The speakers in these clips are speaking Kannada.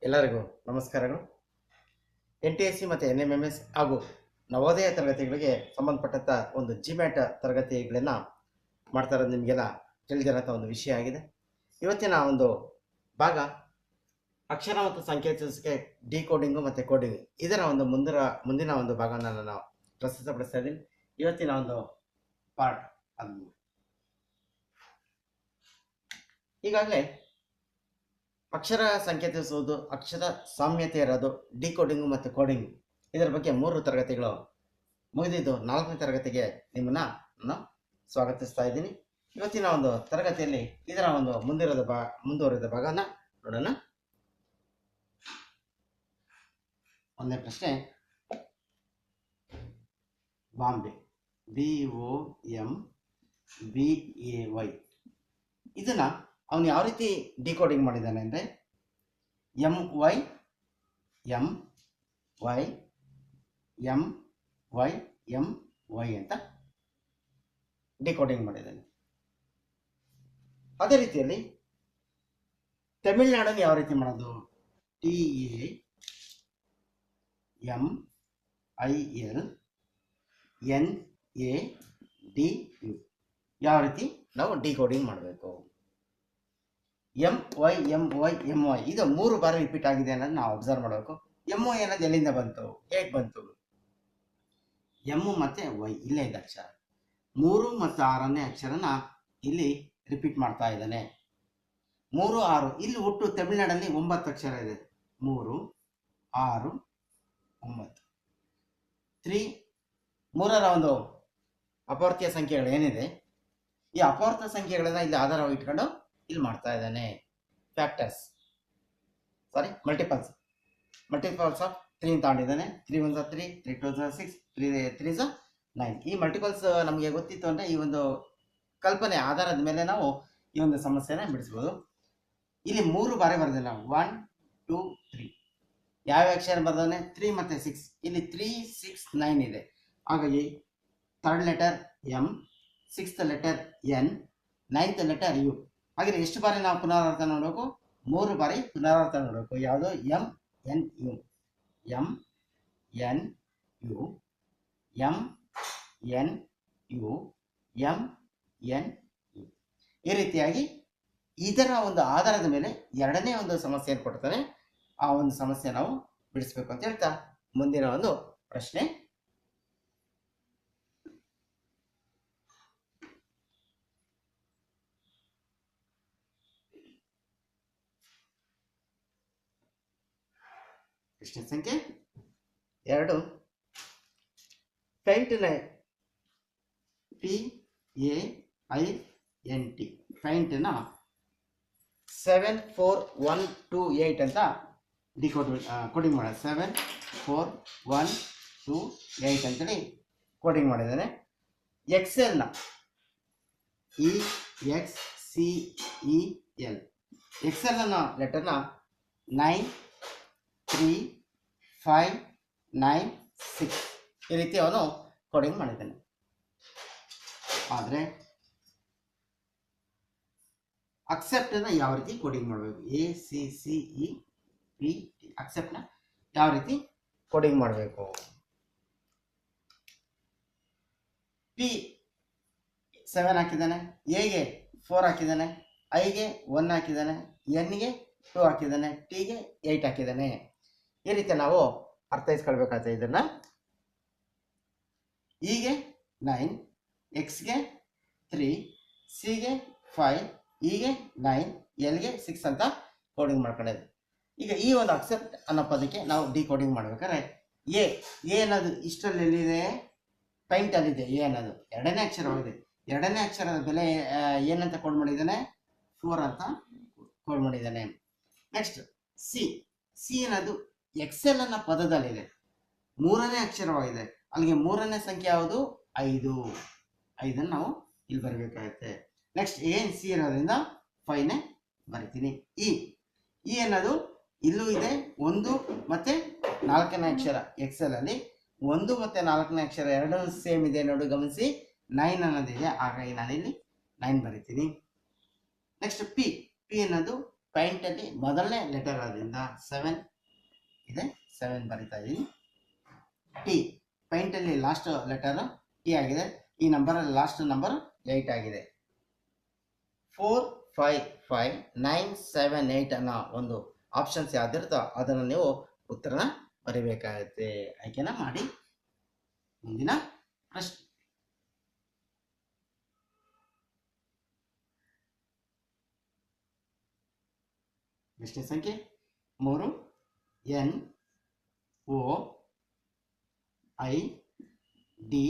ಎಲ್ಲರಿಗೂ ನಮಸ್ಕಾರಗಳು. NTSC ಮತ್ತು NMMS ಹಾಗೂ ನವೋದಯ ತರಗತಿಗಳಿಗೆ ಸಂಬಂಧಪಟ್ಟಂಥ ಒಂದು ಜಿಮ್ಯಾಟ್ ತರಗತಿಗಳನ್ನು ಮಾಡ್ತಾ ಇರೋದು ನಿಮಗೆಲ್ಲ ತಿಳಿದಿರೋಂಥ ಒಂದು ವಿಷಯ ಆಗಿದೆ. ಇವತ್ತಿನ ಒಂದು ಭಾಗ ಅಕ್ಷರ ಮತ್ತು ಸಂಕೇತಿಸಿಕೆ ಡಿಕೋಡಿಂಗು ಮತ್ತು ಕೋಡಿಂಗ್, ಇದರ ಒಂದು ಮುಂದಿನ ಒಂದು ಭಾಗವನ್ನು ನಾನು ಪ್ರಸ್ತುತಪಡಿಸ್ತಾ ಇದ್ದೀನಿ. ಇವತ್ತಿನ ಒಂದು ಪಾರ್ಟ್ ಅದು ಈಗಾಗಲೇ ಅಕ್ಷರ ಸಂಕೇತಿಸುವುದು, ಅಕ್ಷರ ಸಾಮ್ಯತೆ ಇರೋದು, ಡಿಕೋಡಿಂಗು ಮತ್ತು ಕೋಡಿಂಗ್, ಇದರ ಬಗ್ಗೆ 3 ತರಗತಿಗಳು ಮುಗಿದಿದ್ದು 4ನೇ ತರಗತಿಗೆ ನಿಮ್ಮನ್ನು ನಾನು ಸ್ವಾಗತಿಸ್ತಾ ಇದ್ದೀನಿ. ಇವತ್ತಿನ ಒಂದು ತರಗತಿಯಲ್ಲಿ ಇದರ ಒಂದು ಮುಂದುವರಿದ ಭಾಗನ ನೋಡೋಣ. ಒಂದನೇ ಪ್ರಶ್ನೆ, ಬಾಂಬೆ, BOMBAY, ಇದನ್ನ ಅವನು ಯಾವ ರೀತಿ ಡಿಕೋಡಿಂಗ್ ಮಾಡಿದ್ದಾನೆ ಅಂದರೆ MY ಅಂತ ಡಿಕೋಡಿಂಗ್ ಮಾಡಿದ್ದಾನೆ. ಅದೇ ರೀತಿಯಲ್ಲಿ ತಮಿಳುನಾಡನ್ನು ಯಾವ ರೀತಿ ಮಾಡೋದು, TAMILNADU, ಯಾವ ರೀತಿ ನಾವು ಡಿಕೋಡಿಂಗ್ ಮಾಡಬೇಕು. MY ಇದು 3 ಬಾರಿ ರಿಪೀಟ್ ಆಗಿದೆ ಅನ್ನೋದು ನಾವು ಅಬ್ಸರ್ವ್ ಮಾಡಬೇಕು. MY ಅನ್ನೋದು ಎಲ್ಲಿಂದ ಬಂತು, ಹೇಗೆ ಬಂತು? M ಮತ್ತು Y ಇಲ್ಲೇ ಇದೆ ಅಕ್ಷರ, 3 ಮತ್ತು 6ನೇ ಅಕ್ಷರನ ಇಲ್ಲಿ ರಿಪೀಟ್ ಮಾಡ್ತಾ ಇದ್ದಾನೆ. 3, 6 ಇಲ್ಲಿ ಒಟ್ಟು ತಮಿಳುನಾಡಲ್ಲಿ 9 ಅಕ್ಷರ ಇದೆ. 3, 6, 9. 3ರ ಒಂದು ಅಪವರ್ತ್ಯ ಸಂಖ್ಯೆಗಳು ಏನಿದೆ, ಈ ಅಪವರ್ತ ಸಂಖ್ಯೆಗಳನ್ನ ಇಲ್ಲಿ ಆಧಾರವಾಗಿ ಇಟ್ಕೊಂಡು ಇಲ್ಲಿ ಮಾಡ್ತಾ ಇದ್ದಾನೆ. Multiples of 3 ತಗೊಂಡಿದ್ದಾನೆ. 3 1 3, 3 2 6, 3 3 9. ಈ ಮಲ್ಟಿಪಲ್ಸ್ ನಮಗೆ ಗೊತ್ತಿತ್ತು ಅಂದರೆ ಈ ಒಂದು ಕಲ್ಪನೆ ಆಧಾರದ ಮೇಲೆ ನಾವು ಈ ಒಂದು ಸಮಸ್ಯೆನ ಬಿಡಿಸ್ಬೋದು. ಇಲ್ಲಿ 3 ಬಾರಿ ಬರೆದಿಲ್ಲ, 1 2 3. ಯಾವ ಅಕ್ಷರ ಬರ್ದಾನೆ? 3 ಮತ್ತು 6. ಇಲ್ಲಿ 3 6 9 ಇದೆ. ಹಾಗಾಗಿ 3rd letter M, 6th letter N, 9th letter U. ಹಾಗೆ ಎಷ್ಟು ಬಾರಿ ನಾವು ಪುನರಾವರ್ತನೆ ನೋಡಬೇಕು? 3 ಬಾರಿ ಪುನರಾವರ್ತನೆ ನೋಡಬೇಕು. ಯಾವುದು? MNU, ಈ ರೀತಿಯಾಗಿ ಇದರ ಒಂದು ಆಧಾರದ ಮೇಲೆ ಎರಡನೇ ಒಂದು ಸಮಸ್ಯೆಯನ್ನು ಕೊಡ್ತಾನೆ. ಆ ಒಂದು ಸಮಸ್ಯೆ ನಾವು ಬಿಡಿಸ್ಬೇಕು ಅಂತ ಹೇಳ್ತಾ ಮುಂದಿನ ಒಂದು ಪ್ರಶ್ನೆ, ಪ್ರಶ್ನೆ ಸಂಖ್ಯೆ 2. ಪೈಂಟ್ನ PAINT ಪೈಂಟ್ನ 74128 ಅಂತ ಕೋಡಿಂಗ್ ಮಾಡೋದು. 74128 ಅಂತೇಳಿ ಕೋಡಿಂಗ್ ಮಾಡಿದ್ದಾನೆ. ಎಕ್ಸೆಲ್ನ EXCEL ಎಕ್ಸೆಲ್ನ ಲೆಟರ್ನ 9 3 5 9 6 ಈ ರೀತಿ ಅವನು ಕೋಡಿಂಗ್ ಮಾಡಿದ್ದಾನೆ. ಆದರೆ ಅಕ್ಸೆಪ್ಟನ್ನ ಯಾವ ರೀತಿ ಕೋಡಿಂಗ್ ಮಾಡಬೇಕು? ACCEPT ಅಕ್ಸೆಪ್ಟನ್ನ ಯಾವ ರೀತಿ ಕೋಡಿಂಗ್ ಮಾಡಬೇಕು? P 7 ಹಾಕಿದ್ದಾನೆ, Aಗೆ 4 ಹಾಕಿದ್ದಾನೆ, Iಗೆ 1 ಹಾಕಿದ್ದಾನೆ, Nಗೆ 2 ಹಾಕಿದ್ದಾನೆ, Tಗೆ 8 ಹಾಕಿದ್ದಾನೆ. ಈ ರೀತಿ ನಾವು ಅರ್ಥೈಸ್ಕೊಳ್ಬೇಕಾಗ್ತದೆ. ಇದನ್ನ Eಗೆ 9, Xಗೆ 3, Cಗೆ 5, Eಗೆ 9, Lಗೆ 6 ಅಂತ ಕೋಡಿಂಗ್ ಮಾಡ್ಕೊಂಡಿದ್ದೆ. ಈಗ ಈ ಒಂದು ಅಕ್ಸೆಪ್ಟ್ ಅನ್ನೋ ಪದಕ್ಕೆ ನಾವು ಡಿಕೋಡಿಂಗ್ ಮಾಡ್ಬೇಕಾದ್ರೆ ಎ ಅನ್ನೋದು ಇಷ್ಟರಲ್ಲಿ ಎಲ್ಲಿದೆ? ಪೈಂಟ್ ಅಲ್ಲಿದೆ. ಎ ಅನ್ನೋದು 2ನೇ ಅಕ್ಷರವಾಗಿದೆ. 2ನೇ ಅಕ್ಷರದ ಬೆಲೆ ಏನಂತ ಕೋಡ್ ಮಾಡಿದ್ದಾನೆ? 4 ಅಂತ ಕೋಡ್ ಮಾಡಿದ್ದಾನೆ. ನೆಕ್ಸ್ಟ್ ಸಿ ಅನ್ನೋದು ಎಕ್ಸೆಲ್ ಅನ್ನೋ ಪದದಲ್ಲಿದೆ, 3ನೇ ಅಕ್ಷರವಾಗಿದೆ. ಅಲ್ಲಿಗೆ 3ನೇ ಸಂಖ್ಯೆ ಯಾವುದು? 5. 5 ನಾವು ಇಲ್ಲಿ ಬರಬೇಕಾಗುತ್ತೆ. ನೆಕ್ಸ್ಟ್ ಏನು ಸಿ ಇರೋದ್ರಿಂದ 5ನೇ ಬರಿತೀನಿ. ಇ ಅನ್ನೋದು ಇಲ್ಲೂ ಇದೆ, 1 ಮತ್ತು 4ನೇ ಅಕ್ಷರ. ಎಕ್ಸೆಲ್ ಅಲ್ಲಿ 1 ಮತ್ತು 4ನೇ ಅಕ್ಷರ ಎರಡೂ ಸೇಮ್ ಇದೆ ನೋಡಿ, ಗಮನಿಸಿ. 9 ಅನ್ನೋದಿದೆ, ಹಾಗಾಗಿ ನಾನು ಇಲ್ಲಿ 9 ಬರಿತೀನಿ. ನೆಕ್ಸ್ಟ್ ಪಿ ಅನ್ನೋದು ಪಾಯಿಂಟಲ್ಲಿ ಮೊದಲನೇ ಲೆಟರ್ ಆದ್ರಿಂದ 7 ಇದೆ, 7 ಬರಿತಾ ಇದ್ದೀನಿ. ಟಿ ಪಾಯಿಂಟಲ್ಲಿ ಲಾಸ್ಟ್ ಲೆಟರ್ ಟಿ ಆಗಿದೆ. ಈ ನಂಬರಲ್ಲಿ ಲಾಸ್ಟ್ ನಂಬರ್ 8 ಆಗಿದೆ. 4 5 5 9 7 8 ಅನ್ನೋ ಒಂದು ಆಪ್ಷನ್ಸ್ ಯಾವ್ದಿರುತ್ತೋ ಅದನ್ನು ನೀವು ಉತ್ತರನ ಬರಿಬೇಕಾಗುತ್ತೆ. ಆಯ್ಕೆನ ಮಾಡಿ. ಮುಂದಿನ ಪ್ರಶ್ನೆ. ಪ್ರಶ್ನೆ ಸಂಖ್ಯೆ 3. NOIDA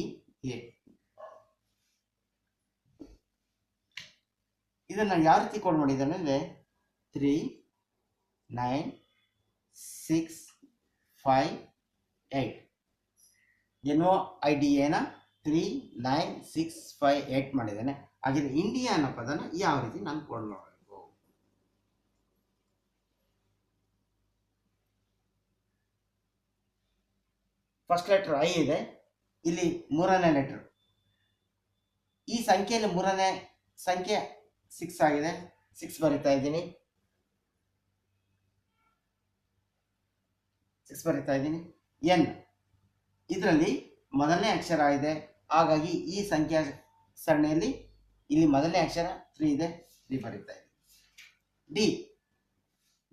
ಇದನ್ನು ಯಾವ ರೀತಿ ಕೋಡ್ ಮಾಡಿದ್ದಾನೆ ಅಂದರೆ 3 9 6 5 8. NOIDA 3 9 6 5 8 ಮಾಡಿದ್ದಾನೆ. ಹಾಗಿದ್ರೆ ಇಂಡಿಯಾ ಅನ್ನೋ ಪದನ ಯಾವ ರೀತಿ ನಾನು ಕೋಡ್ ಮಾಡಬೇಕು? ಫಸ್ಟ್ ಲೆಟರ್ ಐ ಇದೆ, ಇಲ್ಲಿ 3ನೇ ಲೆಟರ್. ಈ ಸಂಖ್ಯೆಯಲ್ಲಿ 3ನೇ ಸಂಖ್ಯೆ 6 ಆಗಿದೆ. 6 ಬರಿತಾ ಇದ್ದೀನಿ. 6 ಬರಿತಾ ಇದ್ದೀನಿ. ಎನ್ ಇದರಲ್ಲಿ ಮೊದಲನೇ ಅಕ್ಷರ ಇದೆ, ಹಾಗಾಗಿ ಈ ಸಂಖ್ಯಾ ಸರಣಿಯಲ್ಲಿ ಇಲ್ಲಿ ಮೊದಲನೇ ಅಕ್ಷರ 3 ಇದೆ, 3 ಬರಿತಾ ಇದ್ದೀನಿ. ಡಿ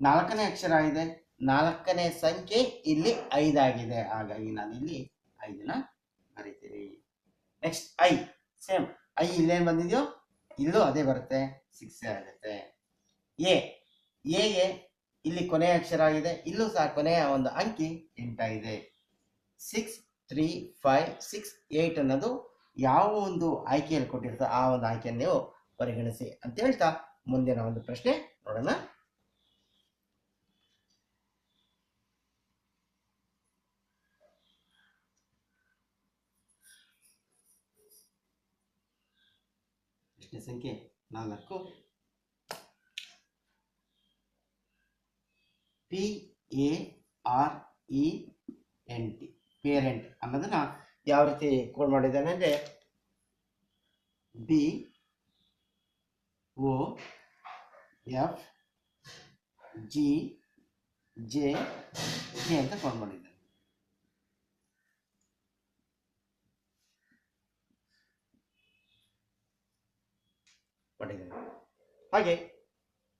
4ನೇ ಅಕ್ಷರ ಇದೆ, 4ನೇ ಸಂಖ್ಯೆ ಇಲ್ಲಿ 5 ಆಗಿದೆ, ಹಾಗಾಗಿ ನಾನು ಇಲ್ಲಿ 5ನ ಬರಿತೀನಿ. ನೆಕ್ಸ್ಟ್ ಐ ಸೇಮ್, ಐ ಇಲ್ಲೇನು ಬಂದಿದೆಯೋ ಇಲ್ಲೂ ಅದೇ ಬರುತ್ತೆ, 6 ಆಗುತ್ತೆ. ಎಗೆ ಇಲ್ಲಿ ಕೊನೆಯ ಅಕ್ಷರ ಆಗಿದೆ, ಇಲ್ಲೂ ಸಹ ಕೊನೆಯ ಒಂದು ಅಂಕಿ 8 ಆಗಿದೆ. 6 3 5 6 8 ಅನ್ನೋದು ಯಾವ ಒಂದು ಆಯ್ಕೆಯಲ್ಲಿ ಕೊಟ್ಟಿರ್ತೋ ಆ ಒಂದು ಆಯ್ಕೆಯನ್ನು ನೀವು ಪರಿಗಣಿಸಿ ಅಂತ ಹೇಳ್ತಾ ಮುಂದಿನ ಒಂದು ಪ್ರಶ್ನೆ ನೋಡೋಣ. ಪ್ರಶ್ನೆ ಸಂಖ್ಯೆ 4. PARENT ಪೇರೆಂಟ್ ಅನ್ನೋದನ್ನ ಯಾವ ರೀತಿ ಕೋಡ್ ಮಾಡಿದ್ದಾನೆ ಅಂದರೆ BOFGJ ಅಂತ ಕೋಡ್ ಮಾಡಿದ್ದಾನೆ. ಹಾಗೆ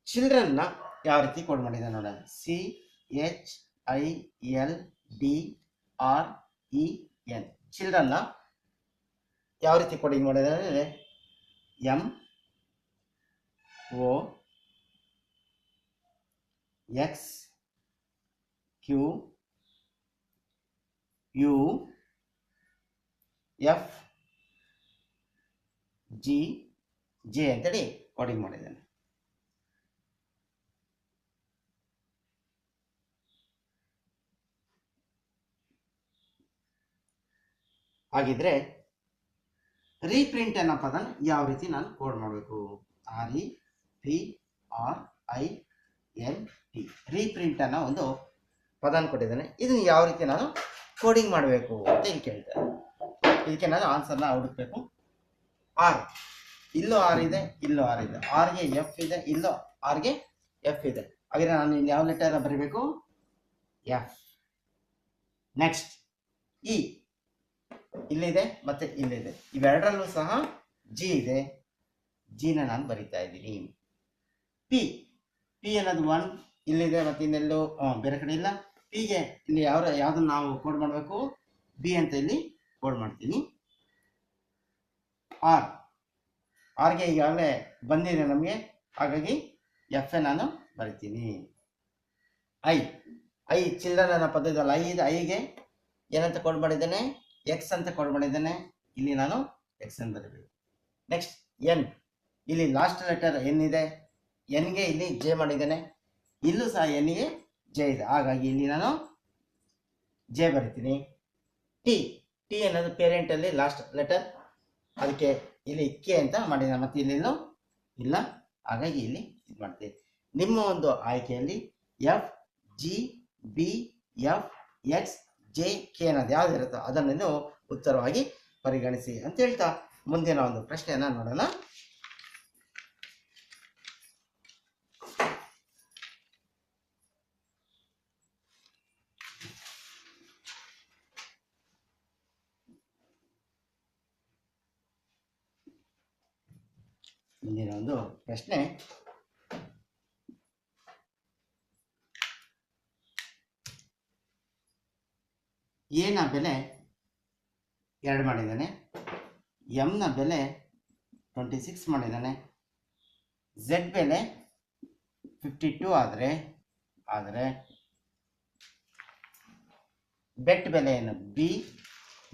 ಚಿಲ್ಡ್ರನ್ನ ಯಾವ ರೀತಿ ಕೋಡ್ ಮಾಡಿದ್ದಾನೆ ನೋಡೋಣ. CHILDREN ಚಿಲ್ಡ್ರನ್ನ ಯಾವ ರೀತಿ ಕೋಡಿಂಗ್ ಮಾಡಿದ್ದಾನೆ ಅಂದರೆ MOXQFJ ಅಂತೇಳಿ ಕೋಡಿಂಗ್ ಮಾಡಿದ್ದಾನೆ. ಹಾಗಿದ್ರೆ ರೀಪ್ರಿಂಟ್ ಅನ್ನೋ ಪದನ ಯಾವ ರೀತಿ ನಾನು ಕೋಡ್ ಮಾಡಬೇಕು? REPRINT ರೀಪ್ರಿಂಟ್ ಅನ್ನೋ ಒಂದು ಪದನ ಕೊಟ್ಟಿದ್ದಾನೆ. ಇದನ್ನು ಯಾವ ರೀತಿ ನಾನು ಕೋಡಿಂಗ್ ಮಾಡಬೇಕು ಅಂತ ಇಲ್ಲಿ ಕೇಳ್ತಾರೆ. ಇದಕ್ಕೆ ನಾನು ಆನ್ಸರ್ನ ಹುಡುಕ್ಬೇಕು. ಆರ್ ಇಲ್ಲೂ ಆರ್ ಇದೆ, ಇಲ್ಲೂ ಆರ್ ಇದೆ. ಆರ್ಗೆ ಎಫ್ ಇದೆ, ಇಲ್ಲೂ ಆರ್ಗೆ ಎಫ್ ಇದೆ. ಹಾಗೆ ನಾನು ಇಲ್ಲಿ ಯಾವ ಲೆಟರ್ ಬರೀಬೇಕು? ಎಫ್. ನೆಕ್ಸ್ಟ್ ಇ ಇಲ್ಲಿದೆ ಮತ್ತೆ ಇಲ್ಲಿದೆ, ಇವೆರಡರಲ್ಲೂ ಸಹ ಜಿ ಇದೆ, ಜಿನ ನಾನು ಬರಿತಾ ಇದ್ದೀನಿ. ಪಿ ಅನ್ನೋದು 1 ಇಲ್ಲಿದೆ ಮತ್ತೆ ಇನ್ನೆಲ್ಲೂ ಬೇರೆ ಕಡೆ ಇಲ್ಲ. ಪಿಗೆ ಇಲ್ಲಿ ಯಾವ್ದನ್ನ ನಾವು ಕೋಡ್ ಮಾಡಬೇಕು? ಬಿ ಅಂತ ಇಲ್ಲಿ ಕೋಡ್ ಮಾಡ್ತೀನಿ. ಆರ್ಗೆ ಈಗಾಗಲೇ ಬಂದಿದೆ ನಮಗೆ, ಹಾಗಾಗಿ ಎಫ್ ಎ ನಾನು ಬರಿತೀನಿ. ಐ ಚಿಲ್ಡ್ರನ್ ಅನ್ನೋ ಪದದಲ್ಲಿ ಐ ಇದೆ. ಐಗೆ ಏನಂತ ಕೋಡ್ ಮಾಡಿದ್ದೇನೆ? ಎಕ್ಸ್ ಅಂತ ಕೋಡ್ ಮಾಡಿದ್ದೇನೆ. ಇಲ್ಲಿ ನಾನು ಎಕ್ಸ್ ಅಂತ ಬರೀಬೇಕು. ನೆಕ್ಸ್ಟ್ ಎನ್, ಇಲ್ಲಿ ಲಾಸ್ಟ್ ಲೆಟರ್ ಎನ್ ಇದೆ, ಎನ್ಗೆ ಇಲ್ಲಿ ಜೆ ಮಾಡಿದ್ದೇನೆ, ಇಲ್ಲೂ ಸಹ ಎನ್ಗೆ ಜೆ ಇದೆ, ಹಾಗಾಗಿ ಇಲ್ಲಿ ನಾನು ಜೆ ಬರಿತೀನಿ. ಟಿ ಅನ್ನೋದು ಪೇರೆಂಟಲ್ಲಿ ಲಾಸ್ಟ್ ಲೆಟರ್, ಅದಕ್ಕೆ ಇಲ್ಲಿ ಕೆ ಅಂತ ಮಾಡಿದ್ದೇನೆ, ಮತ್ತೆ ಇಲ್ಲೆಲ್ಲೂ ಇಲ್ಲ, ಹಾಗಾಗಿ ಇಲ್ಲಿ ಇದು ಮಾಡ್ತೀನಿ. ನಿಮ್ಮ ಒಂದು ಆಯ್ಕೆಯಲ್ಲಿ F G B F X J K ಅನ್ನೋದು ಯಾವ್ದು ಇರುತ್ತೋ ಅದನ್ನು ನೀವು ಉತ್ತರವಾಗಿ ಪರಿಗಣಿಸಿ ಅಂತ ಹೇಳ್ತಾ ಮುಂದಿನ ಒಂದು ಪ್ರಶ್ನೆಯನ್ನ ನೋಡೋಣ. ಮುಂದಿನ ಒಂದು ಪ್ರಶ್ನೆ, ಎ ನ ಬೆಲೆ 2 ಮಾಡಿದ್ದಾನೆ, ಎಂ ನ ಬೆಲೆ 26 ಮಾಡಿದ್ದಾನೆ, ಝೆಡ್ ಬೆಲೆ 52 ಆದರೆ ಬೆಟ್ ಬೆಲೆ ಏನು? B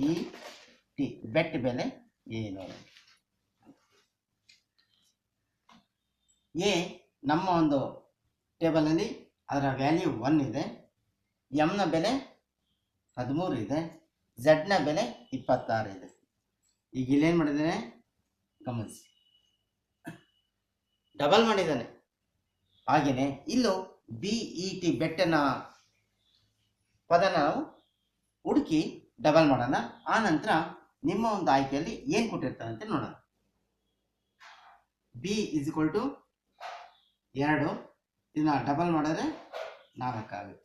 E T. ಬೆಟ್ ಬೆಲೆ ಏನು? ಎ ನಮ್ಮ ಒಂದು ಟೇಬಲಲ್ಲಿ ಅದರ ವ್ಯಾಲ್ಯೂ 1 ಇದೆ, ಎಂ ನ ಬೆಲೆ 13 ಇದೆ, ಝೆಡ್ ನ ಬೆಲೆ 26 ಇದೆ. ಈಗ ಇಲ್ಲೇನು ಮಾಡಿದ್ದಾನೆ ಗಮನಿಸಿ, ಡಬಲ್ ಮಾಡಿದ್ದಾನೆ. ಹಾಗೆಯೇ ಇಲ್ಲೂ ಬಿ ಇ ಟಿ ಬೆಟ್ಟನ ಪದನ ನಾವು ಹುಡುಕಿ ಡಬಲ್ ಮಾಡೋಣ. ಆ ನಂತರ ನಿಮ್ಮ ಒಂದು ಆಯ್ಕೆಯಲ್ಲಿ ಏನು ಕೊಟ್ಟಿರ್ತಾರೆ ಅಂತ ನೋಡೋಣ. ಬಿ ಇಸ್ ಈಕ್ವಲ್ ಟು 2, ಇದನ್ನ ಡಬಲ್ ಮಾಡಿದ್ರೆ 4 ಆಗುತ್ತೆ,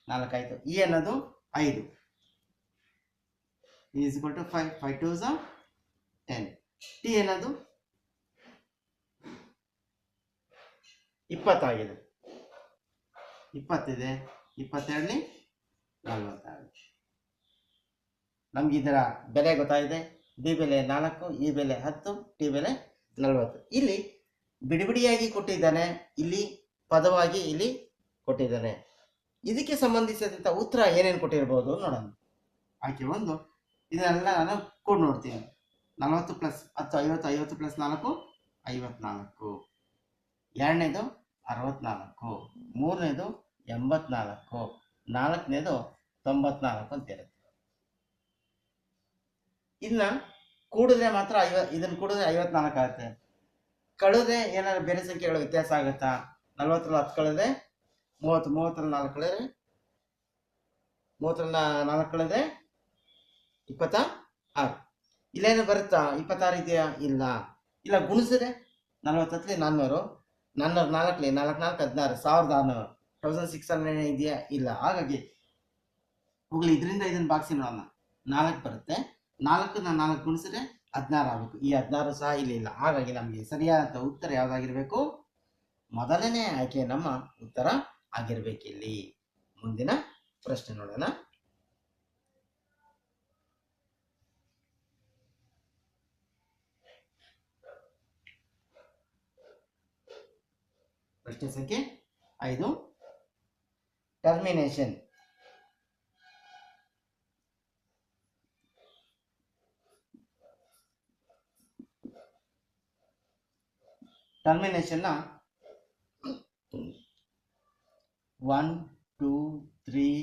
4 ಆಯಿತು. ಇ ಅನ್ನೋದು 5, is equal to 5, 5 2s 10. T ಅನ್ನೋದು 20 ಆಗಿದೆ, 20 ಇದೆ, 22 40 ಆಗುತ್ತೆ. ನಮ್ಗೆ ಇದರ ಬೆಲೆ ಗೊತ್ತಾಗಿದೆ. ಬಿ ಬೆಲೆ 4, ಇ ಬೆಲೆ 10, ಟಿ ಬೆಲೆ 40. ಇಲ್ಲಿ ಬಿಡಿಬಿಡಿಯಾಗಿ ಕೊಟ್ಟಿದ್ದಾನೆ, ಇಲ್ಲಿ ಪದವಾಗಿ ಇಲ್ಲಿ ಕೊಟ್ಟಿದ್ದಾನೆ. ಇದಕ್ಕೆ ಸಂಬಂಧಿಸಿದಂಥ ಉತ್ತರ ಏನೇನು ಕೊಟ್ಟಿರ್ಬೋದು ನೋಡೋಣ. ಆಯ್ಕೆ 1, ಇದನ್ನೆಲ್ಲ ನಾನು ಕೂಡ ನೋಡ್ತೀನಿ. 40 + 10 50, 50 + 4 54, ಎರಡನೇದು 64, ಮೂರನೇದು 84, ನಾಲ್ಕನೇದು 94 ಅಂತ ಇರುತ್ತೆ. ಇದನ್ನ ಕೂಡಿದ್ರೆ ಮಾತ್ರ ಇದನ್ನು ಕೂಡಿದ್ರೆ 54 ಆಗುತ್ತೆ. ಕಳೆದ್ರೆ ಏನಾದ್ರು ಬೇರೆ ಸಂಖ್ಯೆಗಳು ವ್ಯತ್ಯಾಸ ಆಗುತ್ತಾ? 40 10 ಕಳೆದ್ರೆ 30, 30 4 ಕಳೆದ್ರೆ 30 4 ಕಳೆದ್ರೆ 26. ಇಲ್ಲೇನು ಬರುತ್ತಾ? 26 ಇದೆಯಾ? ಇಲ್ಲ ಗುಣಿಸಿದ್ರೆ 40 400, 400 4 4 4 16, 1600 ಇದೆಯಾ? ಇಲ್ಲ. ಹಾಗಾಗಿ ಹೋಗ್ಲಿ, ಇದರಿಂದ ಇದನ್ನು ಬಾಗಿಸಿ ನೋಡೋಣ. 4 ಬರುತ್ತೆ, 4ನ 4 ಗುಣಿಸಿದ್ರೆ 16 ಆಗಬೇಕು. ಈ 16 ಸಹ ಇಲ್ಲ. ಹಾಗಾಗಿ ನಮಗೆ ಸರಿಯಾದ ಉತ್ತರ ಯಾವುದಾಗಿರ್ಬೇಕು? ಮೊದಲನೇ ಆಯ್ಕೆ ನಮ್ಮ ಉತ್ತರ ಆಗಿರ್ಬೇಕಿಲ್ಲಿ. ಮುಂದಿನ ಪ್ರಶ್ನೆ ನೋಡೋಣ. ಪ್ರಶ್ನೆ ಸಂಖ್ಯೆ 5, ಟರ್ಮಿನೇಷನ್. ಟರ್ಮಿನೇಷನ್ನ 1 2 3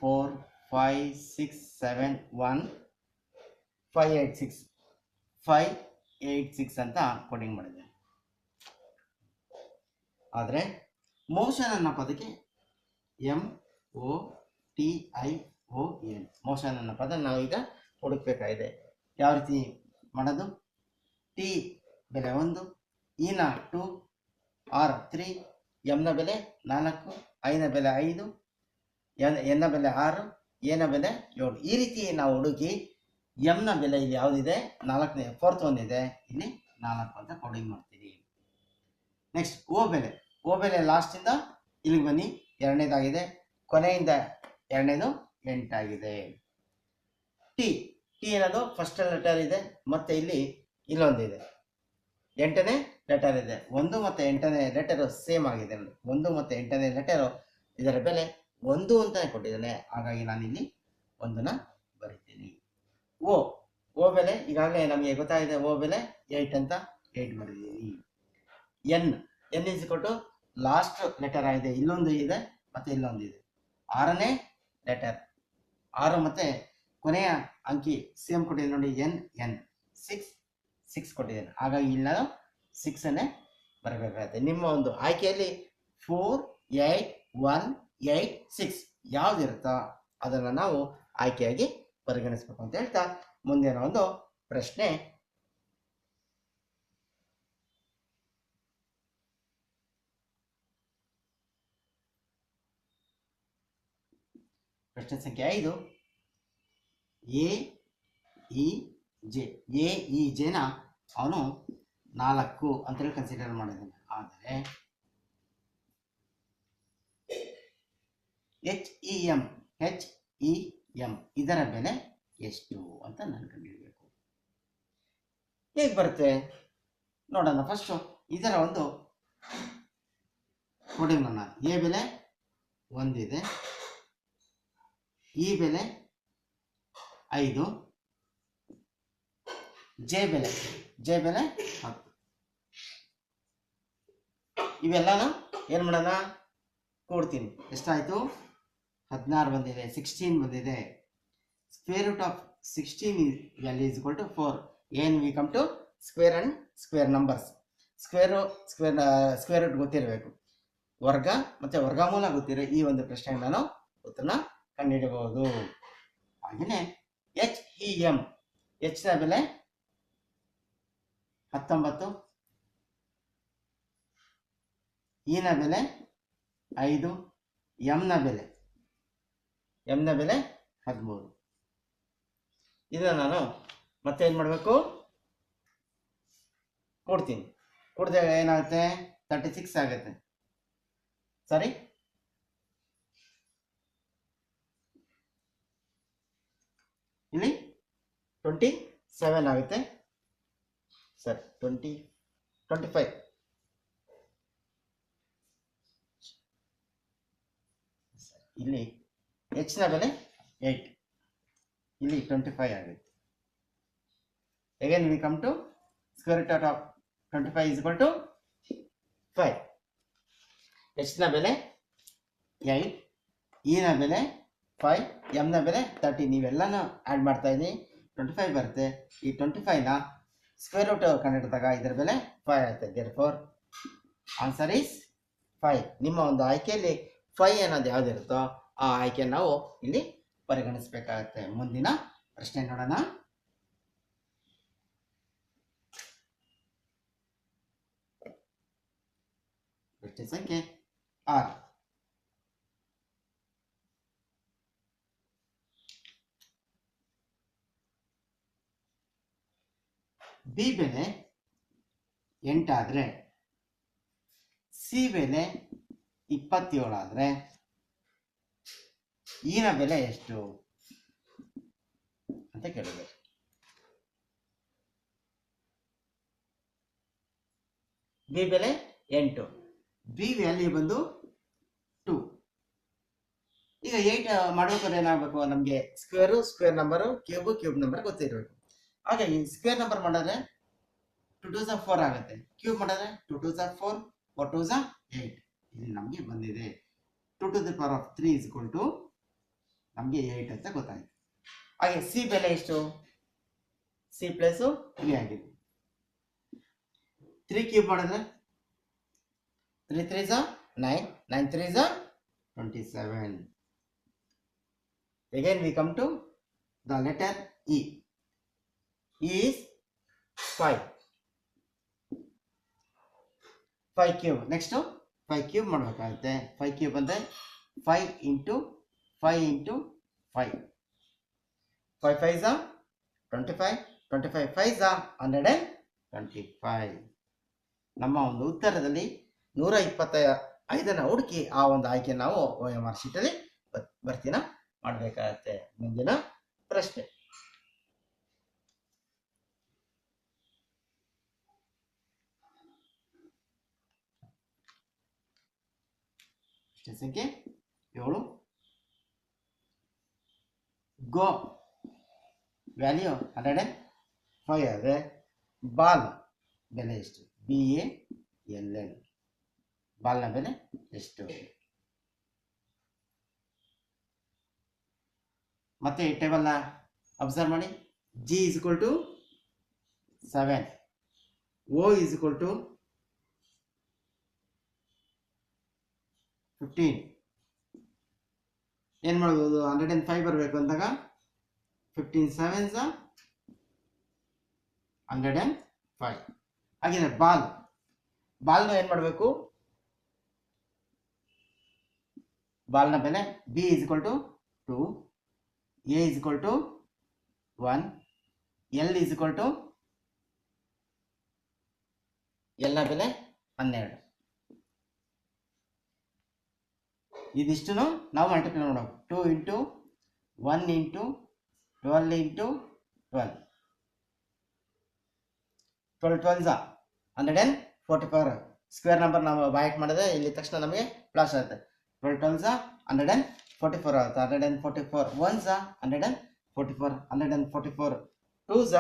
4 5 6 7 1 5 8 6 5 8 6 ಅಂತ ಕೋಡಿಂಗ್ ಮಾಡಿದೆ. ಆದರೆ ಮೋಷನ್ ಅನ್ನೋ ಪದಕ್ಕೆ MOTION, ಮೋಷನ್ ಅನ್ನೋ ಪದ ನಾವೀಗ ಹುಡುಕ್ಬೇಕಾಗಿದೆ. ಯಾವ ರೀತಿ ಮಾಡೋದು? ಟಿ ಬೆಲೆ 1, ಇನ 2, ಆರ್ 3, ಎಂನ ಬೆಲೆ 4, ಐನ ಬೆಲೆ 5, ಎನ್ನ ಬೆಲೆ 6, ಎನ ಬೆಲೆ 7. ಈ ರೀತಿ ನಾವು ಹುಡುಕಿ ಎಂನ ಬೆಲೆ ಇಲ್ಲಿ ಯಾವುದಿದೆ? 4ನೇ 4th ಒನ್ ಇದೆ, ಇಲ್ಲಿ 4 ಅಂತ ಕೋಡಿಂಗ್ ಮಾಡ್ತೀವಿ. ನೆಕ್ಸ್ಟ್ ಓ ಬೆಲೆ ಲಾಸ್ಟಿಂದ ಇಲ್ಲಿಗೆ ಬನ್ನಿ, 2ನೇದಾಗಿದೆ, ಕೊನೆಯಿಂದ 2ನೇದು 8 ಆಗಿದೆ. ಟಿ ಅನ್ನೋದು ಫಸ್ಟ್ ಲೆಟರ್ ಇದೆ, ಮತ್ತೆ ಇಲ್ಲಿ ಇಲ್ಲೊಂದಿದೆ, 8ನೇ ಲೆಟರ್ ಇದೆ. 1 ಮತ್ತು 8ನೇ ಲೆಟರು ಸೇಮ್ ಆಗಿದೆ. 1 ಮತ್ತು 8ನೇ ಲೆಟರು ಇದರ ಬೆಲೆ 1 ಅಂತಾನೆ ಕೊಟ್ಟಿದ್ದಾನೆ. ಹಾಗಾಗಿ ನಾನಿಲ್ಲಿ 1ನ ಬರಿತೀನಿ. ಓ ಬೆಲೆ ಈಗಾಗಲೇ ನಮಗೆ ಗೊತ್ತಾಗಿದೆ. ಓ ಬೆಲೆ 8 ಅಂತ 8 ಬರೆದಿದ್ದೀನಿ. N is equal to last letter ಆಗಿದೆ, ಇಲ್ಲೊಂದು ಇದೆ ಮತ್ತೆ ಇಲ್ಲೊಂದು ಇದೆ. 6ನೇ ಲೆಟರ್, 6 ಮತ್ತೆ ಕೊನೆಯ ಅಂಕಿ ಸೇಮ್ ಕೊಟ್ಟಿದ್ದೀನಿ ನೋಡಿ, ಎನ್ 6 ಕೊಟ್ಟಿದ್ದೇನೆ. ಹಾಗಾಗಿ ಇಲ್ಲಿ ನಾನು 6ಅನ್ನೇ ಬರಬೇಕಾಗುತ್ತೆ. ನಿಮ್ಮ ಒಂದು ಆಯ್ಕೆಯಲ್ಲಿ 4 8 1 8 6 ಯಾವುದಿರುತ್ತೋ ಅದನ್ನು ನಾವು ಆಯ್ಕೆಯಾಗಿ ಪರಿಗಣಿಸಬೇಕು ಅಂತ ಹೇಳ್ತಾ ಮುಂದಿನ ಒಂದು ಪ್ರಶ್ನೆ. ಪ್ರಶ್ನೆ ಸಂಖ್ಯೆ 5, ಎ ಇ ಜೆ. ನ ಅವನು 4 ಅಂತೇಳಿ ಕನ್ಸಿಡರ್ ಮಾಡಿದ್ದೀನಿ. ಆದರೆ HEM ಇದರ ಬೆಲೆ ಎಷ್ಟು ಅಂತ ನಾನು ಕಂಡುಹಿಡಬೇಕು. ಹೇಗೆ ಬರುತ್ತೆ ನೋಡೋಣ. ಫಸ್ಟು ಇದರ ಒಂದು ಕೋಡಿಂಗ್ ನೋಡೋಣ. ಎ ಬೆಲೆ 1 ಇದೆ, ಇ ಬೆಲೆ 5, ಜೆ ಬೆಲೆ 10. ಇವೆಲ್ಲನೂ ಏನು ಮಾಡೋಣ, ಕೊಡ್ತೀನಿ. ಎಷ್ಟಾಯಿತು? 16 ಬಂದಿದೆ, 16 ಬಂದಿದೆ. Square root of 16 value is equal to 4. ಏನು we come to square and square numbers. Square root ಗೊತ್ತಿರಬೇಕು, ವರ್ಗ ಮತ್ತು ವರ್ಗಮೂಲ ಗೊತ್ತಿರೋ ಈ ಒಂದು ಪ್ರಶ್ನೆಗೆ ನಾನು ಉತ್ತರನ ಕಂಡುಹಿಡಬಹುದು. ಹಾಗೆಯೇ HEM, H ನ ಬೆಲೆ 19, ಇ ನ ಬೆಲೆ 5, ಎಂ ನ ಬೆಲೆ 13. ಇದನ್ನು ನಾನು ಮತ್ತೆ ಏನು ಮಾಡಬೇಕು, ಕೊಡ್ತೀನಿ. ಕೊಡಿದಾಗ ಏನಾಗುತ್ತೆ? 36 ಆಗುತ್ತೆ. ಸರಿ, ಇಲ್ಲಿ 27 ಆಗುತ್ತೆ. ಸರಿ, 25. ಇಲ್ಲಿ H ನ ಬೆಲೆ 8, ಇಲ್ಲಿ 25 ಆಗುತ್ತೆ. Again we come to square root of 25 is equal to 5. H ನ ಬೆಲೆ 8, E ನ ಬೆಲೆ 5, M ನ ಬೆಲೆ 30. ನೀವೆಲ್ಲನೂ ಆ್ಯಡ್ ಮಾಡ್ತಾ ಇದ್ದೀನಿ, 25 ಬರುತ್ತೆ. ಈ 25ನ ಸ್ಕ್ವೇರ್ ರೂಟ್ ಕಂಡುಹಿಡಿದಾಗ ಇದರ ಬೆಲೆ 5 ಆಗುತ್ತೆ. therefore answer is 5. ನಿಮ್ಮ ಒಂದು ಆಯ್ಕೆಯಲ್ಲಿ 5 ಅನ್ನೋದು ಯಾವುದಿರುತ್ತೋ ಆ ಆಯ್ಕೆ ನಾವು ಇಲ್ಲಿ ಪರಿಗಣಿಸಬೇಕಾಗತ್ತೆ. ಮುಂದಿನ ಪ್ರಶ್ನೆ ನೋಡೋಣ. ಪ್ರಶ್ನೆ ಸಂಖ್ಯೆ 6. ಬಿ ಬೆಲೆ 8 ಆದರೆ ಸಿ ಬೆಲೆ 27 ಆದರೆ ಈ ನ ಬೆಲೆ ಎಷ್ಟು ಅಂತ ಕೇಳಿದೆ. ಬಿ ಬೆಲೆ 8, ಬಿ ವ್ಯಾಲ್ಯೂ ಬಂದು 2. ಈಗ 8 ಮಾಡಬೇಕಾದ್ರೆ ಏನಾಗಬೇಕು, ನಮಗೆ ಸ್ಕ್ವೇರ್ ನಂಬರು, ಕ್ಯೂಬ್ ನಂಬರ್ ಗೊತ್ತಿರಬೇಕು. ಹಾಗೆ ಈ ಸ್ಕ್ವೇರ್ ನಂಬರ್ ಮಾಡಿದ್ರೆ 2 2 4 ಆಗುತ್ತೆ. ಕ್ಯೂಬ್ ಮಾಡಿದ್ರೆ 2 2 4, 4 2 8. ಇಲ್ಲಿ ನಮಗೆ ಬಂದಿದೆ 2 to the power of 3 is equal to ನಮಗೆ 8 ಅಂತ ಗೊತ್ತಾಯ್ತು. ಹಾಗೆ ಸಿ ಬೆಲೆ ಎಷ್ಟು? ಸಿ ಪ್ಲಸ್ 3 ಆಗಿದೆ. 3 ಕ್ಯೂಬ್ ಮಾಡಿದ್ರೆ 3 3 9, 9 3 27. Again we come to the letter E. E is 5. 5 cube. Next 5 cube ಮಾಡಬೇಕಾಗುತ್ತೆ. 5 ಕ್ಯೂಬ್ ಅಂದರೆ 5 into 5 into 5. 5 5 25, 25 5 125. ನಮ್ಮ ಒಂದು ಉತ್ತರದಲ್ಲಿ 125ನ ಹುಡುಕಿ ಆ ಒಂದು ಆಯ್ಕೆ ನಾವು OMR ಶೀಟಲ್ಲಿ ಭರ್ತಿನ ಮಾಡಬೇಕಾಗತ್ತೆ. ಮುಂದಿನ ಪ್ರಶ್ನೆ. ಪ್ರಶ್ನೆ ಸಂಖ್ಯೆ 7. ಗೋ ವ್ಯಾಲ್ಯೂ 105 ಆದರೆ ಬಾಲ್ ಬೆಲೆ ಎಷ್ಟು? BALL ಬಾಲ್ನ ಬೆಲೆ ಎಷ್ಟು? ಮತ್ತೆ ಈ ಟೇಬಲ್ನ ಅಬ್ಸರ್ವ್ ಮಾಡಿ. G is equal to 7, O is equal to 15. ಏನು ಮಾಡ್ಬೋದು? 105 ಬರಬೇಕು ಅಂದಾಗ 15 7s 105. ಹಾಗೆ ಬಾಲ್ನ ಏನು ಮಾಡಬೇಕು? ಬಾಲ್ನ ಬೆಲೆ B is equal to 2, A is equal to 1, L is equal to L ನ ಬೆಲೆ 12. ಇದಿಷ್ಟು ನಾವು ಮಲ್ಟಿಪ್ಲೈ ಮಾಡೋಣ. 2 into 1 into 12 into 12 12 144. Square number ನಾವು ಬಾಯ್ಟ್ ಮಾಡಿದ್ರೆ ಇಲ್ಲಿ ತಕ್ಷಣ ನಮಗೆ ಪ್ಲಸ್ ಆಗುತ್ತೆ. 12 144 ಆಗುತ್ತೆ. 144 1s 144 144 2s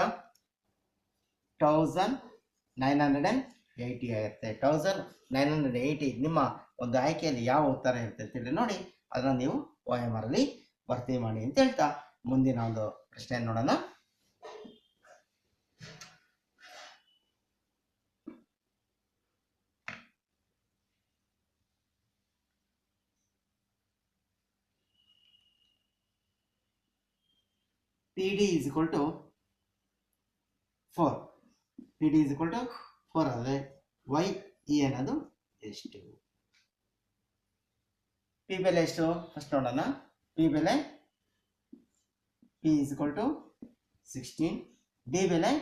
1980 ಆಗುತ್ತೆ. 1980 ನಿಮ್ಮ ಒಂದು ಆಯ್ಕೆಯಲ್ಲಿ ಯಾವ ಉತ್ತರ ಇರುತ್ತೆ ಅಂತೇಳಿ ನೋಡಿ, ಅದನ್ನು ನೀವು OMR ಅಲ್ಲಿ ಭರ್ತಿ ಮಾಡಿ ಅಂತ ಹೇಳ್ತಾ ಮುಂದಿನ ಒಂದು ಪ್ರಶ್ನೆ ನೋಡೋಣ. PD is equal to 4. PD is equal to 4 ಆದರೆ y e ಅನ್ನೋದು ಎಷ್ಟು? P ಬೆಲೆ ಎಷ್ಟು ಫಸ್ಟ್ ನೋಡೋಣ. P ಬೆಲೆ P is equal to 16. D ಬೆಲೆ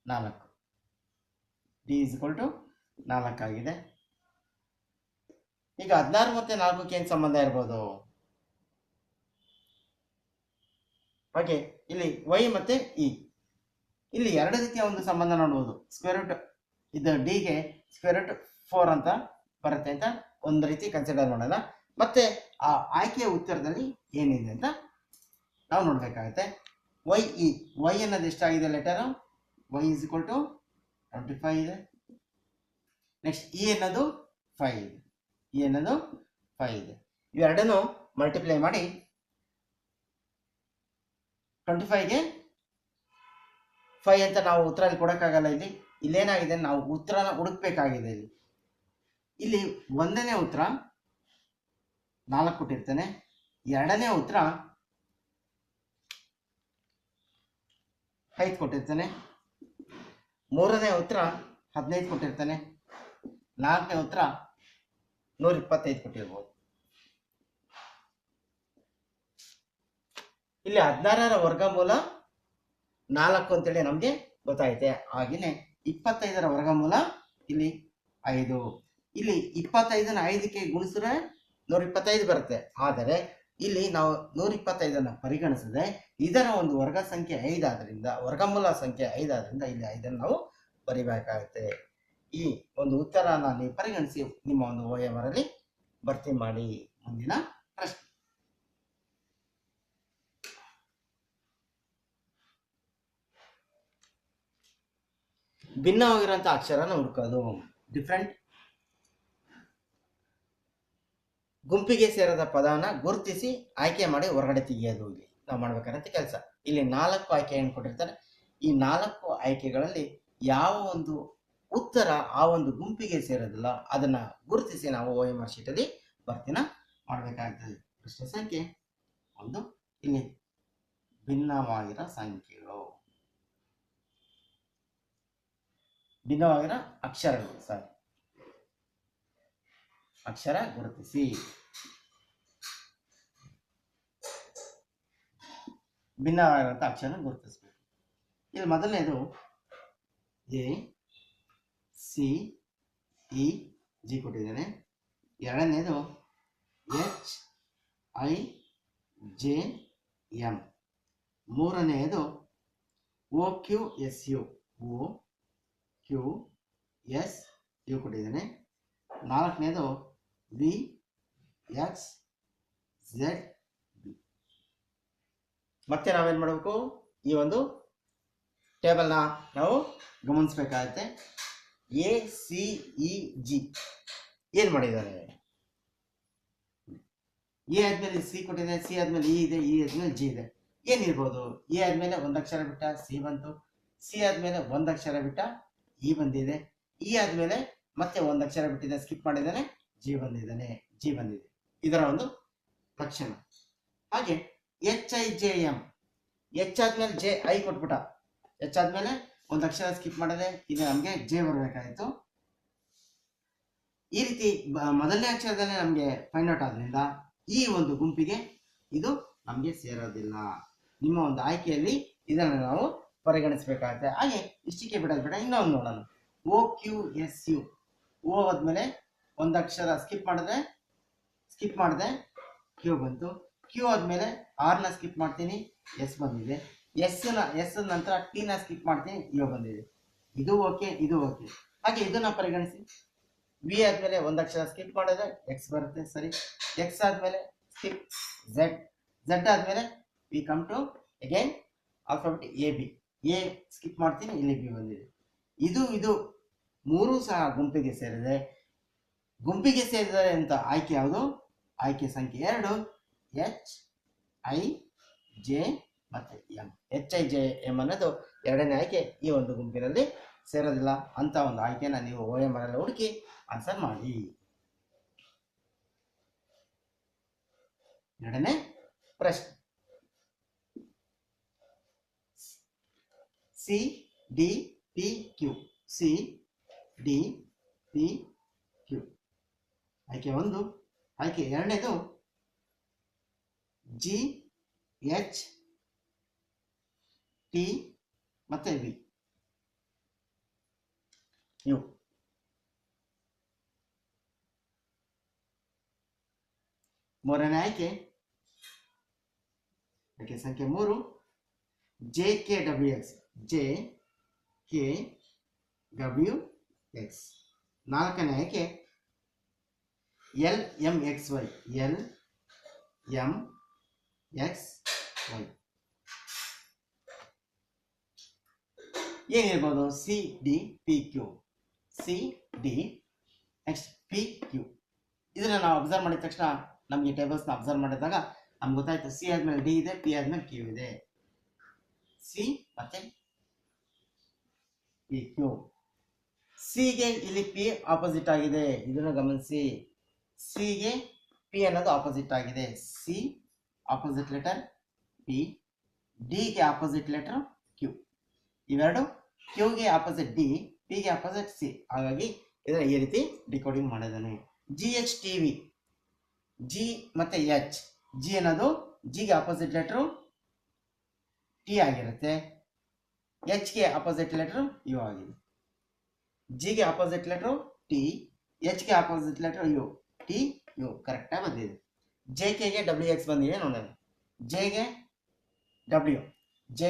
4. D is equal to 4 ಆಗಿದೆ. ಈಗ 16 ಮತ್ತೆ 4ಕ್ಕೆ ಏನು ಸಂಬಂಧ ಇರ್ಬೋದು? ಹಾಗೆ ಇಲ್ಲಿ y ಮತ್ತೆ e ಇಲ್ಲಿ ಎರಡು ರೀತಿಯ ಒಂದು ಸಂಬಂಧ ನೋಡಬಹುದು. ಸ್ಕ್ವೇರ್ ರೂಟ್ ಇದು d ಗೆ ಸ್ಕ್ವೇರ್ ರೂಟ್ 4 ಅಂತ ಬರುತ್ತೆ ಅಂತ ಒಂದು ರೀತಿ ಕನ್ಸಿಡರ್ ಮಾಡೋಣ. ಮತ್ತೆ ಆ ಆಯ್ಕೆಯ ಉತ್ತರದಲ್ಲಿ ಏನಿದೆ ಅಂತ ನಾವು ನೋಡ್ಬೇಕಾಗುತ್ತೆ. y ಅನ್ನೋದು ಎಷ್ಟಾಗಿದೆ letter? y is equal to 25 ಇದೆ. ನೆಕ್ಸ್ಟ್ e ಅನ್ನೋದು 5 ಇದೆ. e ಅನ್ನೋದು 5 ಇದೆ. ಇವೆರಡನ್ನು ಮಲ್ಟಿಪ್ಲೈ ಮಾಡಿ 25ಗೆ 5 ಅಂತ ನಾವು ಉತ್ತರ ಕೊಡೋಕ್ಕಾಗಲ್ಲ. ಇಲ್ಲೇನಾಗಿದೆ, ನಾವು ಉತ್ತರನ ಹುಡುಕ್ಬೇಕಾಗಿದೆ. ಇಲ್ಲಿ ಒಂದನೇ ಉತ್ತರ 4 ಕೊಟ್ಟಿರ್ತಾನೆ, ಎರಡನೇ ಉತ್ತರ 5 ಕೊಟ್ಟಿರ್ತಾನೆ, ಮೂರನೇ ಉತ್ತರ 15 ಕೊಟ್ಟಿರ್ತಾನೆ, ನಾಲ್ಕನೇ ಉತ್ತರ 125 ಕೊಟ್ಟಿರ್ಬೋದು. ಇಲ್ಲಿ 16ರ ವರ್ಗಮೂಲ 4 ಅಂತೇಳಿ ನಮಗೆ ಗೊತ್ತಾಯ್ತೆ. ಹಾಗೆಯೇ 25ರ ವರ್ಗಮೂಲ ಇಲ್ಲಿ 5. ಇಲ್ಲಿ 25ನ 5ಕ್ಕೆ ಗುಣಿಸಿದ್ರೆ 125 ಬರುತ್ತೆ. ಆದರೆ ಇಲ್ಲಿ ನಾವು 125ನ್ನು ಪರಿಗಣಿಸದೆ ಇದರ ಒಂದು ವರ್ಗ ಸಂಖ್ಯೆ 5 ಆದ್ರಿಂದ, ವರ್ಗಮೂಲ ಸಂಖ್ಯೆ 5 ಆದ್ರಿಂದ ಇಲ್ಲಿ 5ನ್ನು ನಾವು ಬರಿಬೇಕಾಗುತ್ತೆ. ಈ ಒಂದು ಉತ್ತರನ ನೀವು ಪರಿಗಣಿಸಿ ನಿಮ್ಮ ಒಂದು OMR ಅಲ್ಲಿ ಭರ್ತಿ ಮಾಡಿ. ಮುಂದಿನ ಪ್ರಶ್ನೆ, ಭಿನ್ನವಾಗಿರುವಂತಹ ಅಕ್ಷರನ ಹುಡುಕೋದು. ಡಿಫ್ರೆಂಟ್ ಗುಂಪಿಗೆ ಸೇರದ ಪದನ ಗುರುತಿಸಿ ಆಯ್ಕೆ ಮಾಡಿ ಹೊರಗಡೆ ತೆಗೆಯೋದು ಇಲ್ಲಿ ನಾವು ಮಾಡ್ಬೇಕಾದಂತ ಕೆಲಸ. ಇಲ್ಲಿ 4 ಆಯ್ಕೆಯನ್ನು ಕೊಟ್ಟಿರ್ತಾರೆ. ಈ 4 ಆಯ್ಕೆಗಳಲ್ಲಿ ಯಾವ ಒಂದು ಉತ್ತರ ಆ ಒಂದು ಗುಂಪಿಗೆ ಸೇರೋದಿಲ್ಲ ಅದನ್ನ ಗುರುತಿಸಿ ನಾವು OMR ಶೀಟ್ ಅಲ್ಲಿ ಭರ್ತಿನ ಮಾಡಬೇಕಾಗ್ತದೆ. ಪ್ರಶ್ನೆ ಸಂಖ್ಯೆ 1, ಇಲ್ಲಿ ಭಿನ್ನವಾಗಿರೋ ಸಂಖ್ಯೆಗಳು, ಭಿನ್ನವಾಗಿರೋ ಅಕ್ಷರಗಳು, ಅಕ್ಷರ ಗುರುತಿಸಿ. ಭಿನ್ನವಾಗಿರುವಂಥ ಅಕ್ಷರ ಗುರುತಿಸಬೇಕು. ಇಲ್ಲಿ ಮೊದಲನೇದು ACEG ಕೊಟ್ಟಿದ್ದೇನೆ. ಎರಡನೇದು HIJM. ಮೂರನೆಯದು OQSU ಕೊಟ್ಟಿದ್ದೇನೆ. ನಾಲ್ಕನೇದು VXZB. ಮತ್ತೆ ನಾವೇನು ಮಾಡಬೇಕು, ಈ ಒಂದು ಟೇಬಲ್ನ ನಾವು ಗಮನಿಸಬೇಕಾಗುತ್ತೆ. ACEG ಏನು ಮಾಡಿದ್ದಾರೆ? ಎ ಆದ್ಮೇಲೆ ಸಿ ಕೊಟ್ಟಿದೆ, ಸಿ ಆದ್ಮೇಲೆ ಇ ಇದೆ, ಇ ಆದ್ಮೇಲೆ ಜಿ ಇದೆ. ಏನಿರ್ಬೋದು? ಎ ಆದ್ಮೇಲೆ ಒಂದು ಅಕ್ಷರ ಬಿಟ್ಟ ಸಿ ಬಂತು, ಸಿ ಆದ್ಮೇಲೆ ಒಂದು ಅಕ್ಷರ ಬಿಟ್ಟ ಇ ಬಂದಿದೆ, ಇ ಆದ್ಮೇಲೆ ಮತ್ತೆ ಒಂದು ಅಕ್ಷರ ಬಿಟ್ಟಿದೆ ಸ್ಕಿಪ್ ಮಾಡಿದ್ದಾನೆ, ಜಿ ಬಂದಿದೆ. ಇದರ ಒಂದು ಲಕ್ಷಣ. ಹಾಗೆ HIJM, ಎಚ್ ಆದ್ಮೇಲೆ ಜೆ ಐ ಕೊಟ್ಬಿಟ್ಟ, ಎಚ್ ಆದ್ಮೇಲೆ ಒಂದು ಅಕ್ಷರ ಸ್ಕಿಪ್ ಮಾಡಿದೆ, ಇದು ನಮಗೆ ಜೆ ಬರಬೇಕಾಯಿತು. ಈ ರೀತಿ ಮೊದಲನೇ ಅಕ್ಷರದಲ್ಲೇ ನಮಗೆ ಫೈಂಡ್ ಔಟ್ ಆದ್ರಿಂದ ಈ ಒಂದು ಗುಂಪಿಗೆ ಇದು ನಮಗೆ ಸೇರೋದಿಲ್ಲ. ನಿಮ್ಮ ಒಂದು ಆಯ್ಕೆಯಲ್ಲಿ ಇದನ್ನು ನಾವು ಪರಿಗಣಿಸಬೇಕಾಗುತ್ತೆ. ಹಾಗೆ ಇಷ್ಟಕ್ಕೆ ಬಿಡೋದು ಬೇಡ, ಇನ್ನೊಂದು ನೋಡೋಣ. O Q S U. O ಆದ್ಮೇಲೆ ಒಂದು ಅಕ್ಷರ ಸ್ಕಿಪ್ ಮಾಡಿದೆ Q ಬಂತು. Q ಆದ್ಮೇಲೆ R ನ ಸ್ಕಿಪ್ ಮಾಡ್ತೀನಿ, S ಬಂದಿದೆ. S ನಂತರ T ನ ಸ್ಕಿಪ್ ಮಾಡ್ತೀನಿ, U ಬಂದಿದೆ. ಇದು ಓಕೆ, ಇದು ಓಕೆ. ಹಾಗೆ ಇದನ್ನ ಪರಿಗಣಿಸಿ. V ಆದ್ಮೇಲೆ ಒಂದು ಅಕ್ಷರ ಸ್ಕಿಪ್ ಮಾಡಿದ್ರೆ X ಬರುತ್ತೆ, ಸರಿ. X ಆದ್ಮೇಲೆ ಸ್ಕಿಪ್ Z ಆದ್ಮೇಲೆ we come to again alphabet AB. A skip ಮಾಡ್ತೀನಿ, ಇಲ್ಲಿ B ಬಂದಿದೆ. ಇದು ಮೂರು ಸಹ ಗುಂಪಿಗೆ ಸೇರಿದೆ. ಗುಂಪಿಗೆ ಸೇರಿದೆ ಅಂತ ಆಯ್ಕೆ ಯಾವುದು? ಆಯ್ಕೆ ಸಂಖ್ಯೆ 2 H I J ಮತ್ತೆ M. H I J M ಅನ್ನೋದು ಎರಡನೇ ಆಯ್ಕೆ. ಈ ಒಂದು ಗುಂಪಿನಲ್ಲಿ ಸೇರೋದಿಲ್ಲ ಅಂತ ಒಂದು ಆಯ್ಕೆನ ನೀವು OMR ಅಲ್ಲಿ ಹುಡುಕಿ ಆನ್ಸರ್ ಮಾಡಿ. ಎರಡನೇ ಪ್ರಶ್ನೆ, C D P Q. C D P Q ಆಯ್ಕೆ 1. ಆಯ್ಕೆ 2ನೇದು G H T ಮತ್ತೆ V U. ಮೂರನೇ ಆಯ್ಕೆ ಸಂಖ್ಯೆ 3 JKWX. JKWX. ನಾಲ್ಕನೇ ಆಯ್ಕೆ LMXY. LMXY. ಏನಿರ್ಬೋದು? CDPQ. CD next PQ. ಇದನ್ನ ನಾವು ಅಬ್ಸರ್ವ್ ಮಾಡಿದ ತಕ್ಷಣ ನಮಗೆ ಟೇಬಲ್ಸ್ನ ಅಬ್ಸರ್ವ್ ಮಾಡಿದಾಗ ನಮ್ಗೆ ಗೊತ್ತಾಯ್ತು, C ಆದ್ಮೇಲೆ D ಇದೆ, P ಆದ್ಮೇಲೆ Q ಇದೆ. C ಮತ್ತೆ PQ. C ಗೆ ಇಲ್ಲಿ P ಆಪೋಸಿಟ್ ಆಗಿದೆ, ಇದನ್ನು ಗಮನಿಸಿ. C ಗೆ P ಅನ್ನೋದು ಆಪೋಸಿಟ್ ಆಗಿದೆ. C opposite letter P, D ಗೆ ಆಪೋಸಿಟ್ ಲೆಟರ್ Q. ಇವೆರಡು Q ಗೆ ಆಪೋಸಿಟ್ D, P ಗೆ ಆಪೋಸಿಟ್ C. ಹಾಗಾಗಿ ಇದನ್ನ ಈ ರೀತಿ ಡಿಕೋಡಿಂಗ್ ಮಾಡಿದ್ದಾನೆ. GHTV. G ಮತ್ತೆ H. G ಅನ್ನೋದು G ಗೆ ಆಪೋಸಿಟ್ ಲೆಟರ್ T ಆಗಿರುತ್ತೆ. H ಗೆ ಆಪೋಸಿಟ್ ಲೆಟರ್ U ಆಗಿದೆ. G ಗೆ ಆಪೋಸಿಟ್ ಲೆಟರ್ T, H ಗೆ opposite letter U. T U correct ಆಗಿ ಬಂದಿದೆ. JK ಗೆ WX ಬಂದಿದೆ ನೋಡೋಣ. J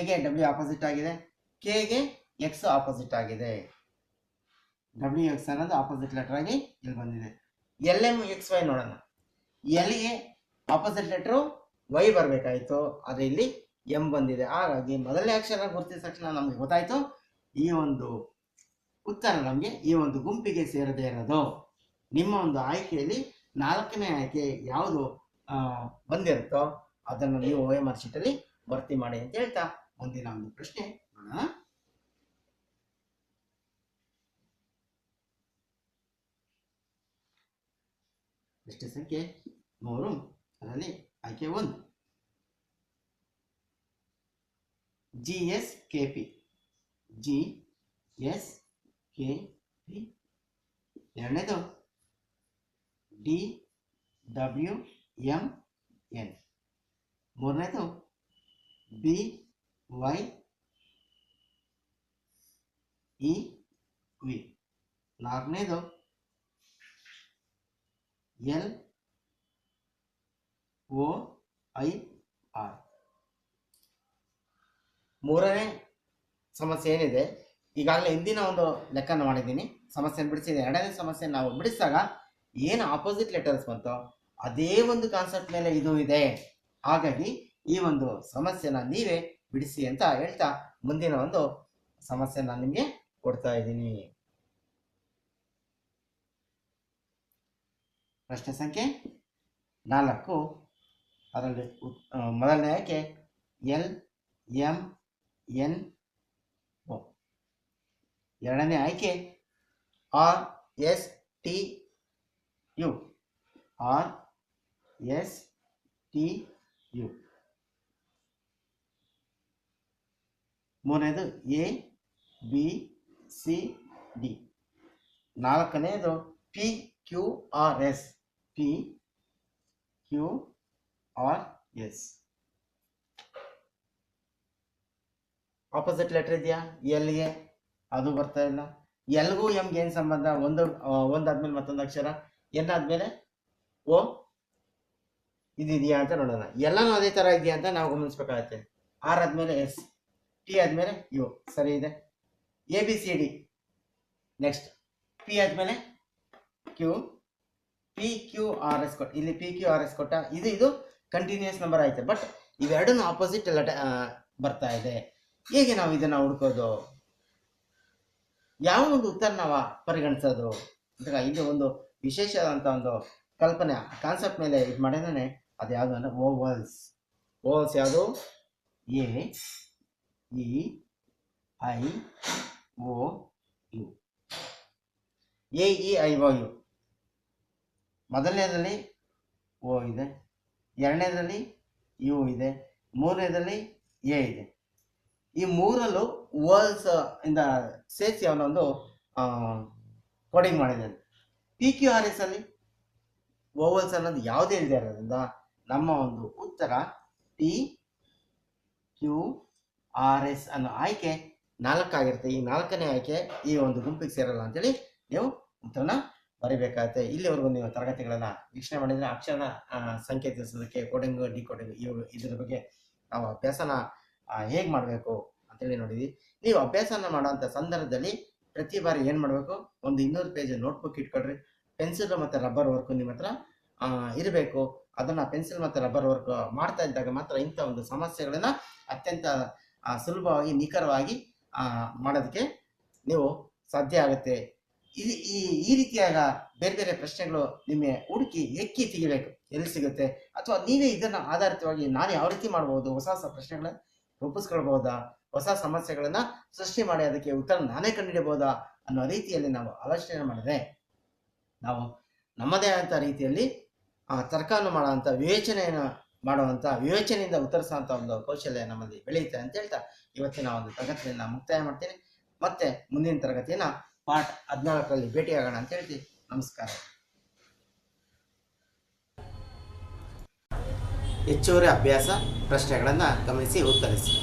ಗೆ W ಆಪೋಸಿಟ್ ಆಗಿದೆ. K ಗೆ X ಆಪೋಸಿಟ್ ಆಗಿದೆ. WX ಅನ್ನೋದು ಆಪೋಸಿಟ್ ಲೆಟರ್ ಆಗಿ ಇಲ್ಲಿ ಬಂದಿದೆ. LMXY ನೋಡೋಣ. L ಗೆ ಆಪೋಸಿಟ್ ಲೆಟರ್ Y ಬರಬೇಕಾಯಿತು, ಆದರೆ ಇಲ್ಲಿ M ಬಂದಿದೆ. ಹಾಗಾಗಿ ಮೊದಲನೇ ಅಕ್ಷರ ಗುರುತಿಸಿದ ತಕ್ಷಣ ನಮಗೆ ಗೊತ್ತಾಯ್ತು ಈ ಒಂದು ಉತ್ತರ ನಮಗೆ ಈ ಒಂದು ಗುಂಪಿಗೆ ಸೇರದೇ ಇರೋದು. ನಿಮ್ಮ ಒಂದು ಆಯ್ಕೆಯಲ್ಲಿ ನಾಲ್ಕನೇ ಆಯ್ಕೆ ಯಾವುದು ಬಂದಿರುತ್ತೋ ಅದನ್ನು ನೀವು OMR ಶೀಟಲ್ಲಿ ಭರ್ತಿ ಮಾಡಿ ಅಂತ ಹೇಳ್ತಾ ಮುಂದಿನ ಒಂದು ಪ್ರಶ್ನೆ ನೋಡೋಣ. ಪ್ರಶ್ನೆ ಸಂಖ್ಯೆ 3. ಅದರಲ್ಲಿ ಆಯ್ಕೆ 1 GSKP. GSKP. ಎರಡನೇದು DWMN. ಮೂರನೇದು BYEV. ನಾಲ್ಕನೇದು LOIR. ಮೂರನೇ ಸಮಸ್ಯೆ ಏನಿದೆ, ಈಗಾಗಲೇ ಹಿಂದಿನ ಒಂದು ಲೆಕ್ಕನ ಮಾಡಿದ್ದೀನಿ, ಸಮಸ್ಯೆಯನ್ನು ಬಿಡಿಸಿದೆ. ಎರಡನೇ ಸಮಸ್ಯೆ ನಾವು ಬಿಡಿಸಿದಾಗ ಏನು ಆಪೋಸಿಟ್ ಲೆಟರ್ಸ್ ಬಂತೋ ಅದೇ ಒಂದು ಕಾನ್ಸೆಪ್ಟ್ ಮೇಲೆ ಇದು ಇದೆ. ಹಾಗಾಗಿ ಈ ಒಂದು ಸಮಸ್ಯೆನ ನೀವೇ ಬಿಡಿಸಿ ಅಂತ ಹೇಳ್ತಾ ಮುಂದಿನ ಒಂದು ಸಮಸ್ಯೆ ನಾನು ನಿಮಗೆ ಕೊಡ್ತಾ ಇದ್ದೀನಿ. ಪ್ರಶ್ನೆ ಸಂಖ್ಯೆ 4. ಅದರಲ್ಲಿ ಮೊದಲನೇ ಆಯ್ಕೆ LMNO. ಎರಡನೇ ಆಯ್ಕೆ RSTU. ಮೂರನೇದು ABCD. ನಾಲ್ಕನೇದು PQRS. ಆಪೋಸಿಟ್ ಲೆಟರ್ ಇದೆಯಾ? ಎಲ್ಗೆ ಅದು ಬರ್ತಾ ಇಲ್ಲ. ಎಲ್ಗೂ ಎಂಗೆ ಏನು ಸಂಬಂಧ? ಒಂದಾದ್ಮೇಲೆ ಮತ್ತೊಂದು ಅಕ್ಷರ, ಎನ್ ಆದ್ಮೇಲೆ ಓ ಇದೆಯಾ ಅಂತ ನೋಡೋಣ. ಎಲ್ಲಾನು ಅದೇ ತರ ಇದೆಯಾ ಅಂತ ನಾವು ಗಮನಿಸ್ಬೇಕಾಗತ್ತೆ. ಆರ್ ಆದ್ಮೇಲೆ ಎಸ್, ಟಿ ಆದ್ಮೇಲೆ ಯು, ಸರಿ ಇದೆ. A B C D, next P ಆದ್ಮೇಲೆ Q, P Q R S ಕೊಟ್ಟ, ಇಲ್ಲಿ ಪಿ ಕ್ಯೂ ಆರ್ ಎಸ್ ಕೊಟ್ಟ, ಇದು ಕಂಟಿನ್ಯೂಸ್ ನಂಬರ್ ಆಯ್ತು. ಬಟ್ ಇವೆರಡನ್ನು ಆಪೋಸಿಟ್ ಎಲ್ಲ ಬರ್ತಾ ಇದೆ. ಹೇಗೆ ನಾವು ಇದನ್ನ ಹುಡ್ಕೋದು? ಯಾವ ಒಂದು ಉತ್ತರ ನಾವು ಪರಿಗಣಿಸೋದು ಅಂತ ಇಲ್ಲಿ ಒಂದು ವಿಶೇಷವಾದಂಥ ಒಂದು ಕಲ್ಪನೆ ಕಾನ್ಸೆಪ್ಟ್ ಮೇಲೆ ಇದು ಮಾಡಿದ್ರೆ ಅದು ಯಾವುದು ಅಂದರೆ ಓವಲ್ಸ್. ಓವಲ್ಸ್ ಯಾವುದು? A E I O U. A E I O U. ಮೊದಲನೇದಲ್ಲಿ ಓ ಇದೆ, ಎರಡನೇದಲ್ಲಿ ಯು ಇದೆ, ಮೂರನೇದಲ್ಲಿ ಎ ಇದೆ. ಈ ಮೂರಲ್ಲೂ ಓವಲ್ಸ್ ಇಂದ ಸೇರಿಸಿ ಅವನೊಂದು ಕೋಡಿಂಗ್ ಮಾಡಿದ್ದಾನೆ. ಪಿ ಕ್ಯೂ ಆರ್ ಎಸ್ ಅಲ್ಲಿ ಓವಲ್ಸ್ ಅನ್ನೋದು ಯಾವುದೇ ಇಲ್ಲದೆ ಇರೋದ್ರಿಂದ ನಮ್ಮ ಒಂದು ಉತ್ತರ ಟಿ ಕ್ಯೂ ಆರ್ ಎಸ್ ಅನ್ನೋ ಆಯ್ಕೆ 4 ಆಗಿರುತ್ತೆ. ಈ 4ನೇ ಆಯ್ಕೆ ಈ ಒಂದು ಗುಂಪಿಗೆ ಸೇರಲ್ಲ ಅಂತೇಳಿ ನೀವು ಉತ್ತರನ ಬರೀಬೇಕಾಗುತ್ತೆ. ಇಲ್ಲಿವರೆಗೂ ನೀವು ತರಗತಿಗಳನ್ನ ವೀಕ್ಷಣೆ ಮಾಡಿದ್ರೆ ಅಕ್ಷರ ಸಂಕೇತಿಸೋದಕ್ಕೆ ಕೋಡಿಂಗ್, ಡಿಕೋಡಿಂಗ್ ಇದರ ಬಗ್ಗೆ ನಾವು ಅಭ್ಯಾಸನ ಹೇಗೆ ಮಾಡಬೇಕು ಅಂತೇಳಿ ನೋಡಿದ್ವಿ. ನೀವು ಅಭ್ಯಾಸನ ಮಾಡೋಂಥ ಸಂದರ್ಭದಲ್ಲಿ ಪ್ರತಿ ಬಾರಿ ಏನು ಮಾಡಬೇಕು? ಒಂದು 200 ಪೇಜ್ ನೋಟ್ಬುಕ್ ಇಟ್ಕೊಳ್ರಿ. ಪೆನ್ಸಿಲ್ ಮತ್ತು ರಬ್ಬರ್ ವರ್ಕ್ ನಿಮ್ಮ ಹತ್ರ ಇರಬೇಕು. ಅದನ್ನು ಪೆನ್ಸಿಲ್ ಮತ್ತು ರಬ್ಬರ್ ವರ್ಕ್ ಮಾಡ್ತಾ ಇದ್ದಾಗ ಮಾತ್ರ ಇಂಥ ಒಂದು ಸಮಸ್ಯೆಗಳನ್ನು ಅತ್ಯಂತ ಸುಲಭವಾಗಿ ನಿಖರವಾಗಿ ಮಾಡೋದಕ್ಕೆ ನೀವು ಸಾಧ್ಯ ಆಗುತ್ತೆ. ಈ ರೀತಿಯಾದ ಬೇರೆ ಬೇರೆ ಪ್ರಶ್ನೆಗಳು ನಿಮಗೆ ಹುಡುಕಿ ಎಕ್ಕಿ ತೆಗಿಬೇಕು. ಎಲ್ಲಿ ಸಿಗುತ್ತೆ? ಅಥವಾ ನೀವೇ ಇದನ್ನು ಆಧಾರಿತವಾಗಿ ನಾನು ಯಾವ ರೀತಿ ಮಾಡ್ಬೋದು, ಹೊಸ ಹೊಸ ಪ್ರಶ್ನೆಗಳನ್ನ ರೂಪಿಸ್ಕೊಳ್ಬಹುದಾ, ಹೊಸ ಸಮಸ್ಯೆಗಳನ್ನ ಸೃಷ್ಟಿ ಮಾಡಿ ಅದಕ್ಕೆ ಉತ್ತರ ನಾನೇ ಕಂಡುಹಿಡಬಹುದಾ ಅನ್ನೋ ರೀತಿಯಲ್ಲಿ ನಾವು ಆಲೋಚನೆ ಮಾಡಿದ್ರೆ ನಾವು ನಮ್ಮದೇ ಆದಂಥ ರೀತಿಯಲ್ಲಿ ತರ್ಕವನ್ನು ಮಾಡುವಂಥ ವಿವೇಚನೆಯಿಂದ ಉತ್ತರಿಸುವಂಥ ಒಂದು ಕೌಶಲ್ಯ ನಮ್ಮಲ್ಲಿ ಬೆಳೆಯುತ್ತೆ ಅಂತ ಹೇಳ್ತಾ ಇವತ್ತಿನ ಒಂದು ತರಗತಿಯನ್ನು ಮುಕ್ತಾಯ ಮಾಡ್ತೀನಿ. ಮತ್ತೆ ಮುಂದಿನ ತರಗತಿಯನ್ನ ಪಾಠ 14ರಲ್ಲಿ ಭೇಟಿಯಾಗೋಣ ಅಂತ ಹೇಳ್ತೀವಿ. ನಮಸ್ಕಾರ. ಹೆಚ್ಚುವರಿ ಅಭ್ಯಾಸ ಪ್ರಶ್ನೆಗಳನ್ನು ಗಮನಿಸಿ ಉತ್ತರಿಸಿ.